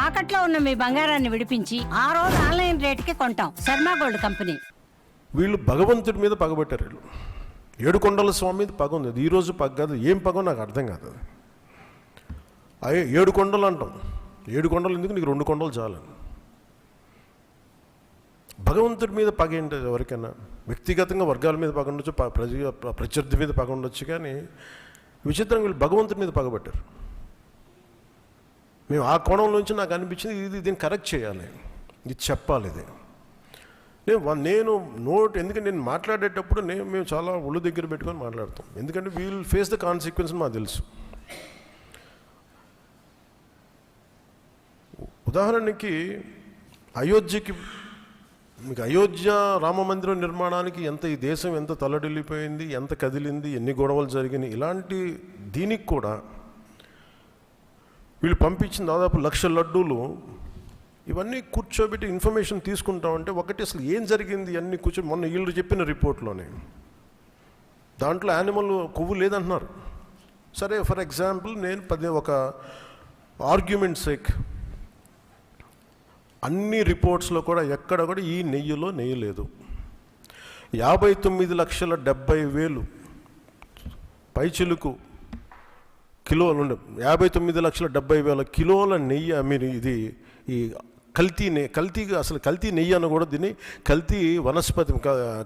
తాకట్లో ఉన్న మీ బంగారాన్ని విడిపించి ఆ రోజు ఆన్లైన్ రేటుకి కొంటాం. Sharma gold company. వీళ్ళు భగవంతుడి మీద పగబట్టారు. వీళ్ళు ఏడుకొండల స్వామి మీద పగ ఉంది. అది ఈరోజు పగ కాదు, ఏం పగో నాకు అర్థం కాదు. అయ్యే 7 కొండలు అంటాం. 7 కొండలు ఎందుకు, నీకు 2 కొండలు చాలు. భగవంతుడి మీద పగ ఏంటి? ఎవరికైనా వ్యక్తిగతంగా వర్గాల మీద పగ ఉండొచ్చు, ప్రత్యర్థి మీద పగ ఉండొచ్చు, కానీ విచిత్రంగా వీళ్ళు భగవంతుడి మీద పగబట్టారు. మేము ఆ కోణం నుంచి నాకు అనిపించింది, దీన్ని కరెక్ట్ చేయాలి, ఇది చెప్పాలి. ఇది నేను ఎందుకంటే నేను మాట్లాడేటప్పుడు మేము చాలా ఒళ్ళు దగ్గర పెట్టుకొని మాట్లాడతాం. ఎందుకంటే వీల్ ఫేస్ ద కాన్సిక్వెన్స్ మాకు తెలుసు. ఉదాహరణకి అయోధ్యకి, మీకు అయోధ్య రామ మందిరం నిర్మాణానికి ఈ దేశం ఎంత తల్లడిల్లిపోయింది, ఎంత కదిలింది, ఎన్ని గొడవలు జరిగినాయి, ఇలాంటి దీనికి కూడా వీళ్ళు పంపించిన దాదాపు 1,00,000 లడ్డూలు. ఇవన్నీ కూర్చోబెట్టి ఇన్ఫర్మేషన్ తీసుకుంటామంటే ఒకటి అసలు ఏం జరిగింది అన్నీ కూర్చొని, మొన్న వీళ్ళు చెప్పిన రిపోర్ట్లోనే దాంట్లో యానిమల్ కొవ్వు లేదంటున్నారు. సరే, ఫర్ ఎగ్జాంపుల్ నేను ఒక ఆర్గ్యుమెంట్ సేక్ అన్ని రిపోర్ట్స్లో కూడా ఎక్కడ కూడా ఈ నెయ్యిలో నెయ్యి లేదు. 59,70,000 పైచిలుకు కిలోలు ఉండే 59,70,000 కిలోల నెయ్యి మీరు ఇది ఈ అసలు కల్తీ నెయ్యి అని కూడా దీన్ని కల్తీ వనస్పతి,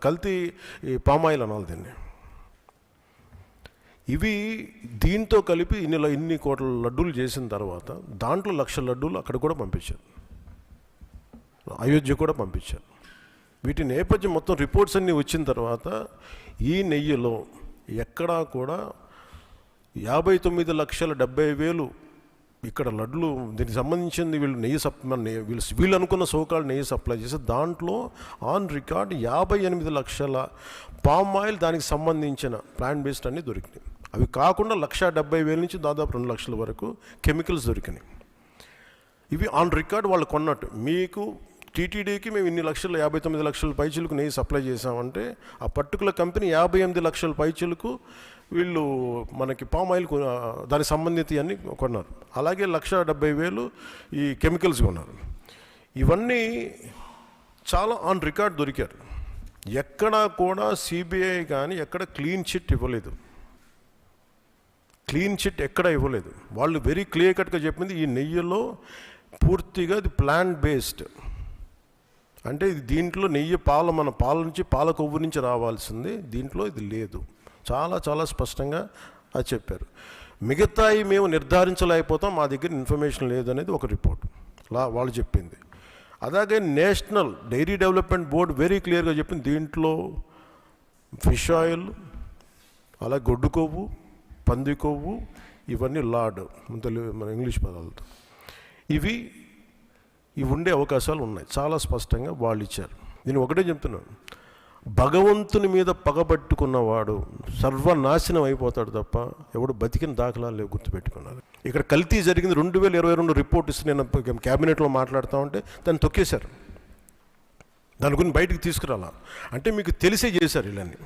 కల్తీ పామాయిల్ అనాలి దీన్ని. ఇవి దీంతో కలిపి ఇన్ని కోట్ల లడ్డూలు చేసిన తర్వాత దాంట్లో 1,00,000 లడ్డూలు అక్కడ కూడా పంపించారు, అయోధ్య కూడా పంపించారు. వీటి నేపథ్యం మొత్తం రిపోర్ట్స్ అన్నీ వచ్చిన తర్వాత ఈ నెయ్యిలో ఎక్కడా కూడా 59,70,000 ఇక్కడ లడ్లు దీనికి సంబంధించింది వీళ్ళు అనుకున్న సోకాళ్ళు నెయ్యి సప్లై చేసి దాంట్లో ఆన్ రికార్డ్ 58 లక్షల పామ్ ఆయిల్ దానికి సంబంధించిన ప్లాంట్ బేస్డ్ అన్నీ దొరికినాయి. అవి కాకుండా 1,70,000 నుంచి దాదాపు 2 లక్షల వరకు కెమికల్స్ దొరికినాయి. ఇవి ఆన్ రికార్డ్ వాళ్ళు కొన్నట్టు. మీకు టీటీడీకి మేము ఇన్ని లక్షలు 59 లక్షల పైచీలకు నెయ్యి సప్లై చేసామంటే ఆ పర్టికులర్ కంపెనీ 58 లక్షల పైచీలకు వీళ్ళు మనకి పామ్ ఆయిల్ దానికి సంబంధిత అన్నీ కొన్నారు. అలాగే 1,70,000 ఈ కెమికల్స్ కొన్నారు. ఇవన్నీ చాలా ఆన్ రికార్డ్ దొరికారు. ఎక్కడా కూడా సిబిఐ కానీ ఎక్కడ క్లీన్ చిట్ ఇవ్వలేదు. క్లీన్ చిట్ ఎక్కడ ఇవ్వలేదు. వాళ్ళు వెరీ క్లియర్ కట్గా చెప్పింది ఈ నెయ్యిలో పూర్తిగా ఇది ప్లాంట్ బేస్డ్, అంటే ఇది దీంట్లో నెయ్యి మన పాల నుంచి పాల కొవ్వు నుంచి రావాల్సింది, దీంట్లో ఇది లేదు. చాలా చాలా స్పష్టంగా అది చెప్పారు. మిగతాయి మేము నిర్ధారించలేకపోతాం, మా దగ్గర ఇన్ఫర్మేషన్ లేదనేది ఒక రిపోర్ట్ వాళ్ళు చెప్పింది. అలాగే national dairy development board very క్లియర్గా చెప్పింది దీంట్లో ఫిష్ ఆయిల్, అలాగే గొడ్డు కొవ్వు, పంది కొవ్వు, ఇవన్నీ లార్డ్ మన ఇంగ్లీష్ పదాలతో ఇవి ఉండే అవకాశాలు ఉన్నాయి. చాలా స్పష్టంగా వాళ్ళు ఇచ్చారు. నేను ఒకటే చెప్తున్నాను, భగవంతుని మీద పగబట్టుకున్నవాడు సర్వనాశనం అయిపోతాడు తప్ప ఎవడు బతికిన దాఖలాలు లేవు, గుర్తుపెట్టుకున్నారు. ఇక్కడ కల్తీ జరిగింది 2022 రిపోర్ట్ ఇస్తే నేను క్యాబినెట్లో మాట్లాడుతూ ఉంటే దాన్ని తొక్కేశారు. దాని గురించి బయటికి తీసుకురాలా అంటే మీకు తెలిసే చేశారు. ఇలాని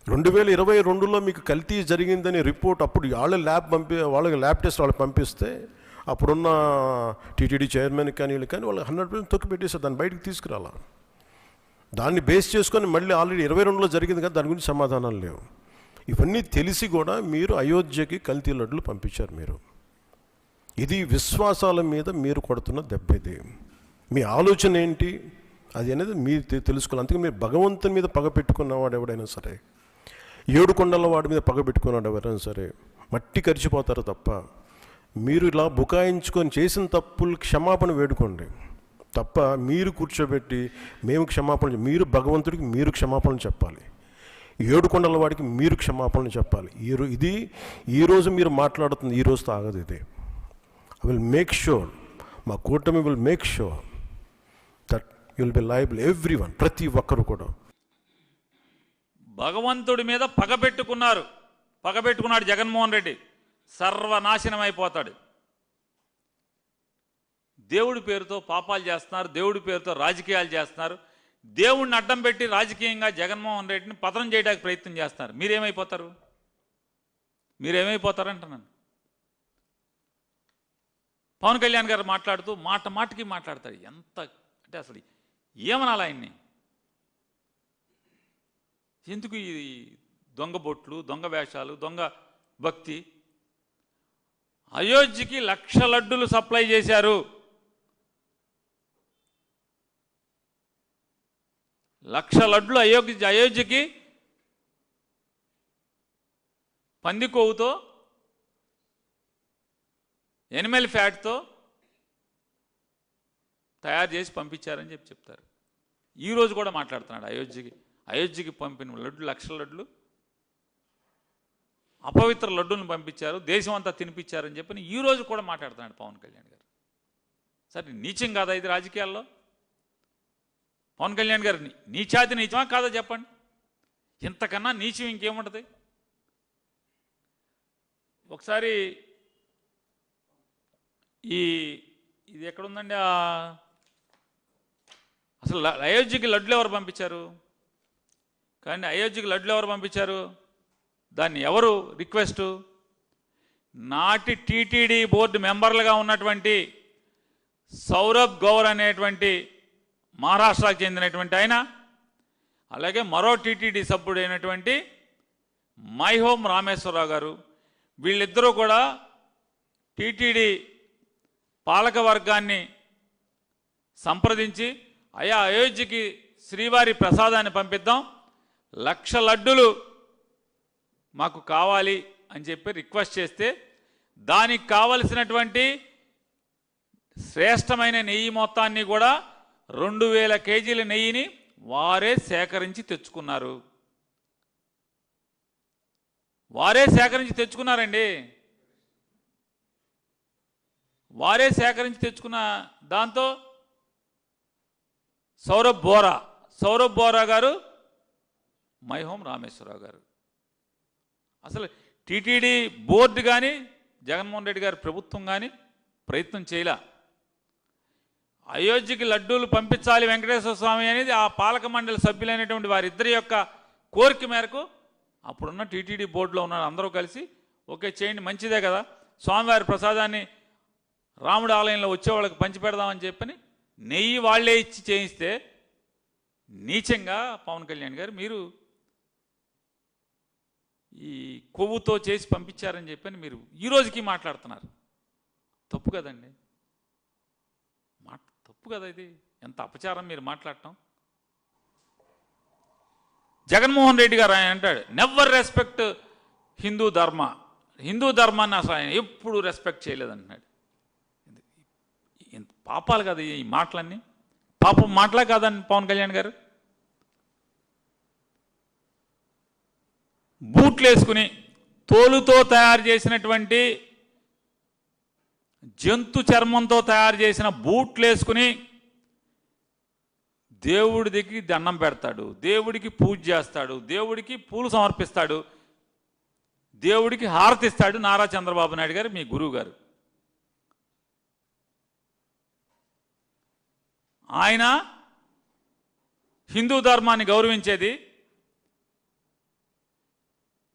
2022లో మీకు కల్తీ జరిగిందని రిపోర్ట్ అప్పుడు వాళ్ళకి ల్యాబ్ టెస్ట్ వాళ్ళకి పంపిస్తే అప్పుడున్న టీటీడీ చైర్మన్కి కానీ వీళ్ళు కానీ వాళ్ళు 100% తొక్కి పెట్టేశారు. దాన్ని బయటికి తీసుకురాలా. దాన్ని బేస్ చేసుకొని మళ్ళీ ఆల్రెడీ 22లో జరిగింది కదా, దాని గురించి సమాధానాలు లేవు. ఇవన్నీ తెలిసి కూడా మీరు అయోధ్యకి కల్తీ లడ్డులు పంపించారు. ఇది విశ్వాసాల మీద మీరు కొడుతున్న దెబ్బ. ఇది మీ ఆలోచన ఏంటి అది అనేది మీరు తెలుసుకోవాలి. అందుకే మీరు భగవంతుని మీద పగ పెట్టుకున్నవాడు ఎవడైనా సరే, 7 కొండల వాడి మీద పగ పెట్టుకున్నాడు ఎవరైనా సరే మట్టి కరిచిపోతారు తప్ప, మీరు ఇలా బుకాయించుకొని చేసిన తప్పులు క్షమాపణ వేడుకోండి తప్ప మీరు కూర్చోబెట్టి మేము క్షమాపణ, మీరు భగవంతుడికి మీరు క్షమాపణ చెప్పాలి, 7 కొండల వాడికి మీరు క్షమాపణ చెప్పాలి. ఇది ఈరోజు మీరు మాట్లాడుతుంది ఈ రోజుతో ఆగదు. ఇది ఐ విల్ మేక్ షూర్, మా కూటమి will make sure that you will be liable everyone, ప్రతి ఒక్కరు కూడా. భగవంతుడి మీద పగబెట్టుకున్నాడు జగన్మోహన్ రెడ్డి, సర్వనాశనం అయిపోతాడు. దేవుడి పేరుతో పాపాలు చేస్తున్నారు, దేవుడి పేరుతో రాజకీయాలు చేస్తున్నారు. దేవుడిని అడ్డం పెట్టి రాజకీయంగా జగన్మోహన్ రెడ్డిని పతనం చేయడానికి ప్రయత్నం చేస్తున్నారు. మీరేమైపోతారు అంటున్నాను. పవన్ కళ్యాణ్ గారు మాట్లాడుతూ మాటకి మాట్లాడతాడు. ఎంత అంటే అసలు ఏమనాలి ఆయన్ని? ఎందుకు ఈ దొంగ బొట్లు, దొంగ వేషాలు, దొంగ భక్తి? అయోధ్యకి 1,00,000 లడ్డులు సప్లై చేశారు. 1,00,000 లడ్లు అయోధ్యకి పంది కొవ్వుతో, ఎనిమల్ ఫ్యాట్తో తయారు చేసి పంపించారని చెప్తారు. ఈరోజు కూడా మాట్లాడుతున్నాడు అయోధ్యకి పంపిన లడ్డు 1,00,000 లడ్లు అపవిత్ర లడ్డులను పంపించారు, దేశం అంతా తినిపించారని చెప్పని ఈరోజు కూడా మాట్లాడుతున్నాడు పవన్ కళ్యాణ్ గారు. సరే, నీచం కాదా ఇది రాజకీయాల్లో? పవన్ కళ్యాణ్ గారు నీచాతి నీచమా కాదా చెప్పండి? ఇంతకన్నా నీచం ఇంకేముంటుంది? ఒకసారి ఇది ఎక్కడుందండి? అసలు అయోధ్యకి లడ్లు ఎవరు పంపించారు? కానీ అయోధ్యకి లడ్లు ఎవరు పంపించారు? దాన్ని ఎవరు రిక్వెస్టు? నాటి టీటీడీ బోర్డు మెంబర్లుగా ఉన్నటువంటి సౌరభ్ గౌర్ అనేటువంటి మహారాష్ట్రకు చెందినటువంటి ఆయన, అలాగే మరో టీటీడీ సభ్యుడైనటువంటి మైహోం రామేశ్వరరావు గారు, వీళ్ళిద్దరూ కూడా టీటీడీ పాలక వర్గాన్ని సంప్రదించి అయోధ్యకి శ్రీవారి ప్రసాదాన్ని పంపిద్దాం, 1,00,000 లడ్డులు మాకు కావాలి అని చెప్పి రిక్వెస్ట్ చేస్తే దానికి కావలసినటువంటి శ్రేష్టమైన నెయ్యి మొత్తాన్ని కూడా 2,000 కేజీల నెయ్యిని వారే సేకరించి తెచ్చుకున్నారు. వారే సేకరించి తెచ్చుకున్నారండి. వారే సేకరించి తెచ్చుకున్న దాంతో సౌరభ్ బోరా గారు, మైహోం రామేశ్వరరావు గారు. అసలు టీటీడీ బోర్డు కానీ జగన్మోహన్ రెడ్డి గారి ప్రభుత్వం కానీ ప్రయత్నం చేయలే. అయోధ్యకి లడ్డూలు పంపించాలి వెంకటేశ్వర స్వామి అనేది ఆ పాలక మండలి సభ్యులైనటువంటి వారిద్దరి యొక్క కోరిక మేరకు అప్పుడున్న టీటీడీ బోర్డులో ఉన్న అందరూ కలిసి ఓకే చేయండి, మంచిదే కదా, స్వామివారి ప్రసాదాన్ని రాముడి ఆలయంలో వచ్చేవాళ్ళకి పంచిపెడదామని చెప్పని నెయ్యి వాళ్లే ఇచ్చి చేయిస్తే నీచంగా పవన్ కళ్యాణ్ గారు మీరు ఈ కొవ్వుతో చేసి పంపించారని చెప్పని మీరు ఈ రోజుకి మాట్లాడుతున్నారు. తప్పు కదండి, తప్పు కదా ఇది. ఎంత అపచారం మీరు మాట్లాడటం. జగన్మోహన్ రెడ్డి గారు ఆయన అంటాడు నెవర్ రెస్పెక్ట్ హిందూ ధర్మాన్ని అసలు ఆయన ఎప్పుడు రెస్పెక్ట్ చేయలేదంటున్నాడు. ఎంత పాపాలు కదా ఈ మాటలన్నీ, పాపం మాటలే కాదండి పవన్ కళ్యాణ్ గారు. బూట్లు వేసుకుని తోలుతో తయారు చేసినటువంటి జంతు చర్మంతో తయారు చేసిన బూట్లు వేసుకుని దేవుడి దగ్గరికి దండం పెడతాడు, దేవుడికి పూజ చేస్తాడు, దేవుడికి పూలు సమర్పిస్తాడు, దేవుడికి హారతిస్తాడు నారా చంద్రబాబు నాయుడు గారు, మీ గురువు గారు. ఆయన హిందూ ధర్మాన్ని గౌరవించేది.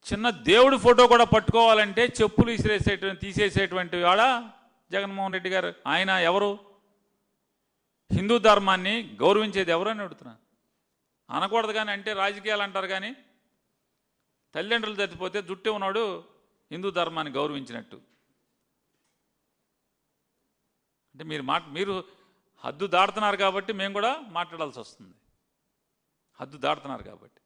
చిన్న దేవుడి ఫోటో కూడా పట్టుకోవాలంటే చెప్పులు తీసేసేటువంటి వాడ జగన్మోహన్ రెడ్డి గారు. ఆయన ఎవరు? హిందూ ధర్మాన్ని గౌరవించేది ఎవరు అని అడుగుతున్నా. అనకూడదు కానీ అంటే రాజకీయాలు అంటారు కానీ తల్లిదండ్రులు తప్పిపోతే జుట్టు ఉన్నాడు హిందూ ధర్మాన్ని గౌరవించినట్టు. అంటే మీరు హద్దు దాడుతున్నారు కాబట్టి మేము కూడా మాట్లాడాల్సి వస్తుంది. హద్దు దాడుతున్నారు కాబట్టి.